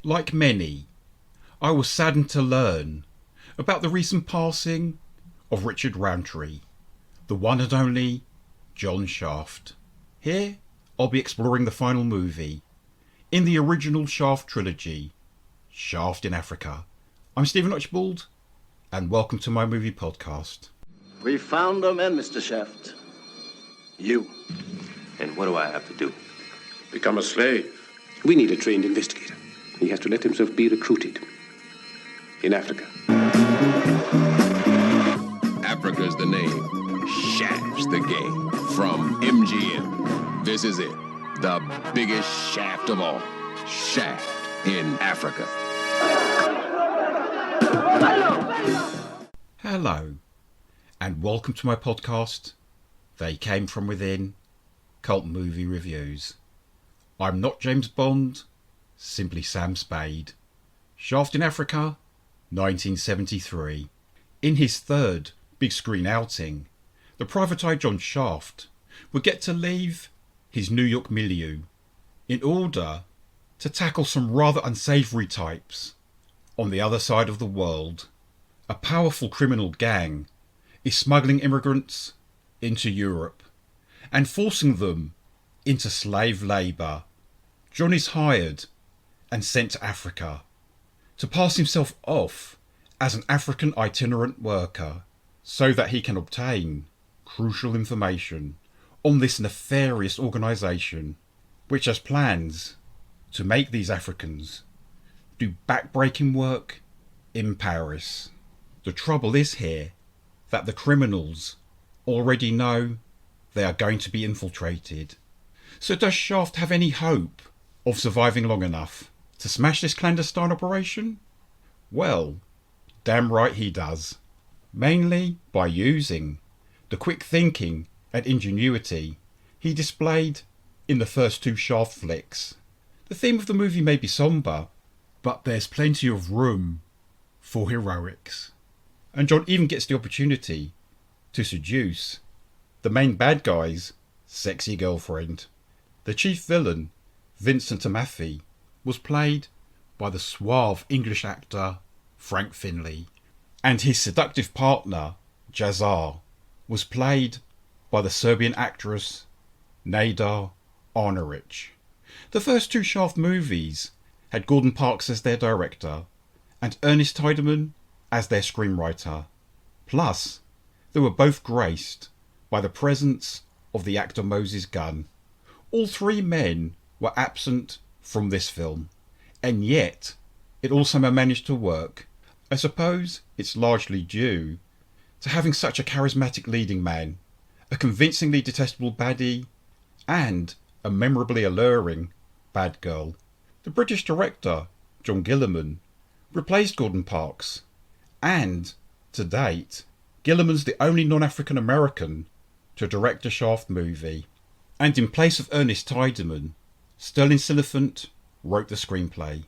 Like many, I was saddened to learn about the recent passing of Richard Roundtree, the one and only John Shaft. Here, I'll be exploring the final movie in the original Shaft trilogy, Shaft in Africa. I'm Stephen Archibald, and welcome to my movie podcast. We found a man, Mr. Shaft. You. And what do I have to do? Become a slave. We need a trained investigator. He has to let himself be recruited. In Africa. Africa's the name. Shaft's the game. From MGM. This is it. The biggest shaft of all. Shaft in Africa. Hello, and welcome to my podcast, They Came From Within, Cult Movie Reviews. I'm not James Bond, simply Sam Spade. Shaft in Africa, 1973. In his third big screen outing, the private eye John Shaft would get to leave his New York milieu in order to tackle some rather unsavoury types on the other side of the world. A powerful criminal gang is smuggling immigrants into Europe and forcing them into slave labour. John is hired and sent to Africa to pass himself off as an African itinerant worker so that he can obtain crucial information on this nefarious organisation which has plans to make these Africans do backbreaking work in Paris. The trouble is here that the criminals already know they are going to be infiltrated. So does Shaft have any hope of surviving long enough to smash this clandestine operation? Well, damn right he does. Mainly by using the quick thinking and ingenuity he displayed in the first two Shaft flicks. The theme of the movie may be sombre, but there's plenty of room for heroics. And John even gets the opportunity to seduce the main bad guy's sexy girlfriend. The chief villain, Vincent Amathe, was played by the suave English actor Frank Finlay, and his seductive partner, Jazar, was played by the Serbian actress Nada Arneric. The first two Shaft movies had Gordon Parks as their director and Ernest Tideman as their screenwriter. Plus, they were both graced by the presence of the actor Moses Gunn. All three men were absent from this film, and yet it also managed to work. I suppose it's largely due to having such a charismatic leading man, a convincingly detestable baddie, and a memorably alluring bad girl. The British director, John Gillerman, replaced Gordon Parks, and, to date, Gillerman's the only non-African American to direct a Shaft movie. And in place of Ernest Tideman, Sterling Siliphant wrote the screenplay.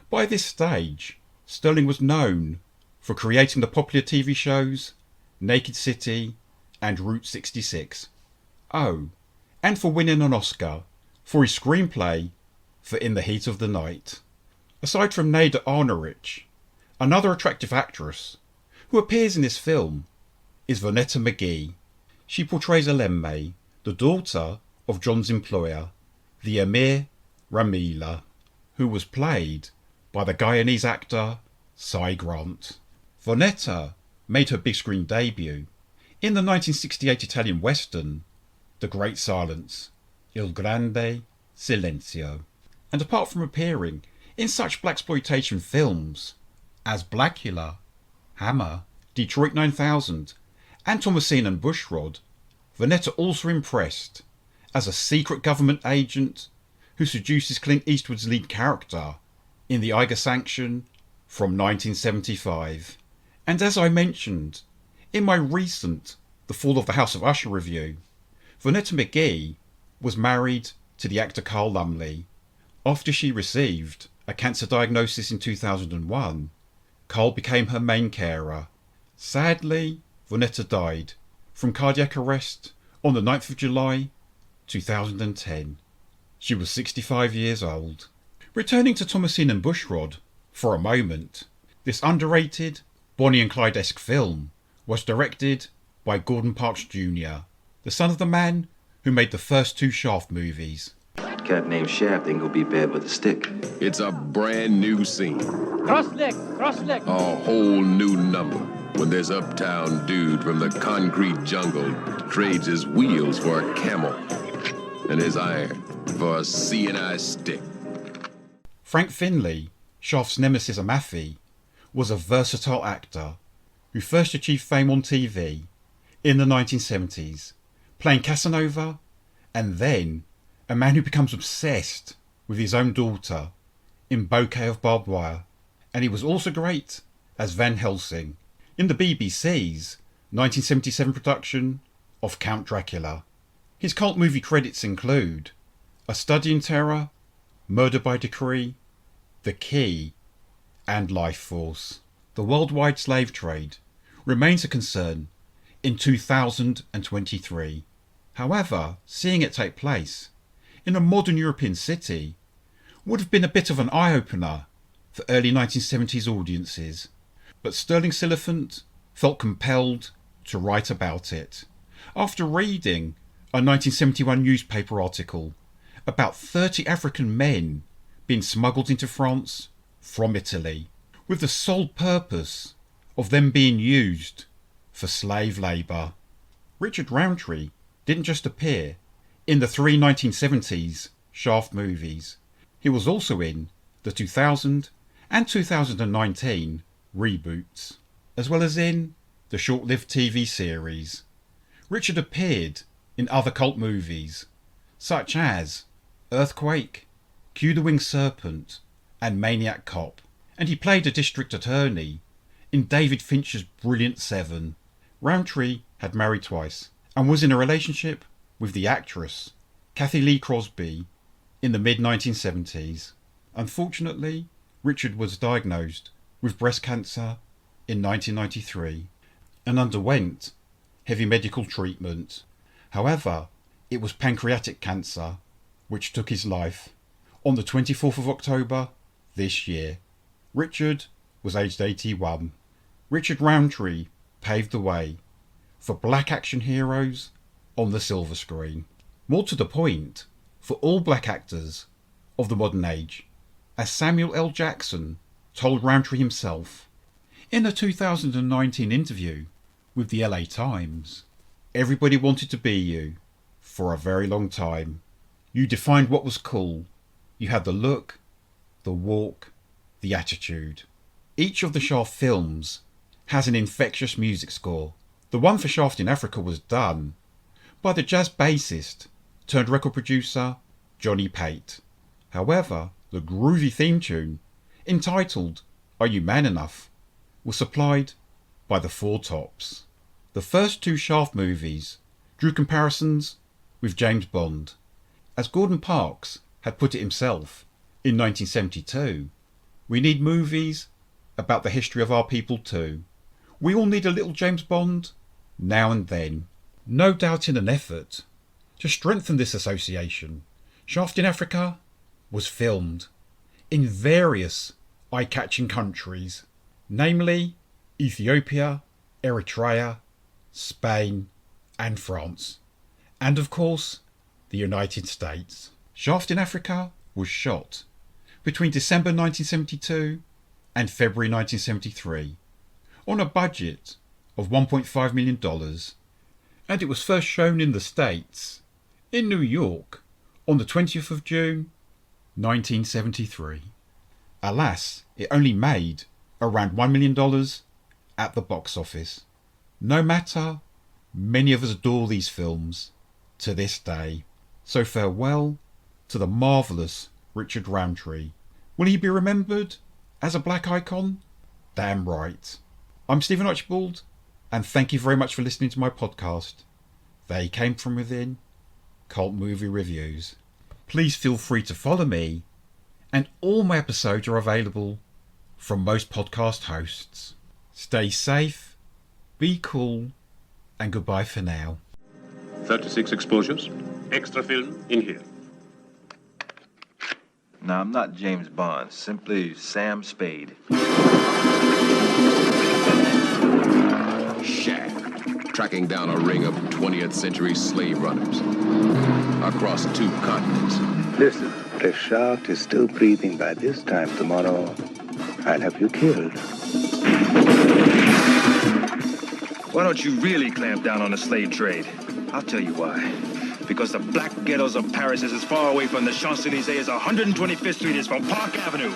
By this stage, Sterling was known for creating the popular TV shows Naked City and Route 66. Oh, and for winning an Oscar for his screenplay for In the Heat of the Night. Aside from Nada Arneric, another attractive actress who appears in this film is Vonetta McGee. She portrays Elemme, the daughter of John's employer, the Emir Ramila, who was played by the Guyanese actor Cy Grant. Vonetta made her big screen debut in the 1968 Italian western The Great Silence, Il Grande Silenzio. And apart from appearing in such blaxploitation films as Blackula, Hammer, Detroit 9000 and Thomasine and Bushrod, Vonetta also impressed as a secret government agent who seduces Clint Eastwood's lead character in The Eiger Sanction from 1975. And as I mentioned in my recent The Fall of the House of Usher review, Vonetta McGee was married to the actor Carl Lumley. After she received a cancer diagnosis in 2001, Carl became her main carer. Sadly, Vonetta died from cardiac arrest on the 9th of July 2010. She was 65 years old. Returning to Thomasine and Bushrod for a moment, this underrated Bonnie and Clyde-esque film was directed by Gordon Parks Jr., the son of the man who made the first two Shaft movies. Cat named Shaft ain't gonna be bad with a stick. It's a brand new scene. Cross leg, cross leg. A whole new number when this uptown dude from the concrete jungle trades his wheels for a camel and his iron for a CNI stick. Frank Finlay, Shaft's nemesis Amafi, was a versatile actor who first achieved fame on TV in the 1970s, playing Casanova, and then a man who becomes obsessed with his own daughter in Bouquet of Barbed Wire. And he was also great as Van Helsing in the BBC's 1977 production of Count Dracula. His cult movie credits include A Study in Terror, Murder by Decree, The Key, and Life Force. The worldwide slave trade remains a concern in 2023. However, seeing it take place in a modern European city would have been a bit of an eye-opener for early 1970s audiences, but Sterling Siliphant felt compelled to write about it after reading a 1971 newspaper article about 30 African men being smuggled into France from Italy, with the sole purpose of them being used for slave labour. Richard Roundtree didn't just appear in the three 1970s Shaft movies. He was also in the 2000 and 2019 reboots, as well as in the short-lived TV series. Richard appeared in other cult movies, such as Earthquake, Q the Winged Serpent, and Maniac Cop, and he played a district attorney in David Fincher's brilliant Seven. Roundtree had married twice and was in a relationship with the actress Kathy Lee Crosby in the mid-1970s. Unfortunately, Richard was diagnosed with breast cancer in 1993 and underwent heavy medical treatment. However, it was pancreatic cancer which took his life on the 24th of October this year. Richard was aged 81. Richard Roundtree paved the way for black action heroes on the silver screen. More to the point, for all black actors of the modern age, as Samuel L. Jackson told Roundtree himself in a 2019 interview with the LA Times. Everybody wanted to be you for a very long time. You defined what was cool. You had the look, the walk, the attitude. Each of the Shaft films has an infectious music score. The one for Shaft in Africa was done by the jazz bassist turned record producer Johnny Pate. However, the groovy theme tune, entitled Are You Man Enough, was supplied by the Four Tops. The first two Shaft movies drew comparisons with James Bond. As Gordon Parks had put it himself in 1972, we need movies about the history of our people too. We all need a little James Bond now and then. No doubt in an effort to strengthen this association, Shaft in Africa was filmed in various eye-catching countries, namely Ethiopia, Eritrea, Spain and France, and of course the United States. Shaft in Africa was shot between December 1972 and February 1973 on a budget of $1.5 million, and it was first shown in the States in New York on the 20th of June 1973. Alas, it only made around $1 million at the box office. No matter, many of us adore these films to this day. So farewell to the marvellous Richard Roundtree. Will he be remembered as a black icon? Damn right. I'm Stephen Archibald, and thank you very much for listening to my podcast, They Came From Within, Cult Movie Reviews. Please feel free to follow me, and all my episodes are available from most podcast hosts. Stay safe, be cool, and goodbye for now. 36 exposures. Extra film in here. No, I'm not James Bond. Simply Sam Spade. Shaft, tracking down a ring of 20th century slave runners across 2 continents. Listen, if Shaft is still breathing by this time tomorrow, I'll have you killed. Why don't you really clamp down on the slave trade? I'll tell you why. Because the black ghettos of Paris is as far away from the Champs-Élysées as 125th Street is from Park Avenue.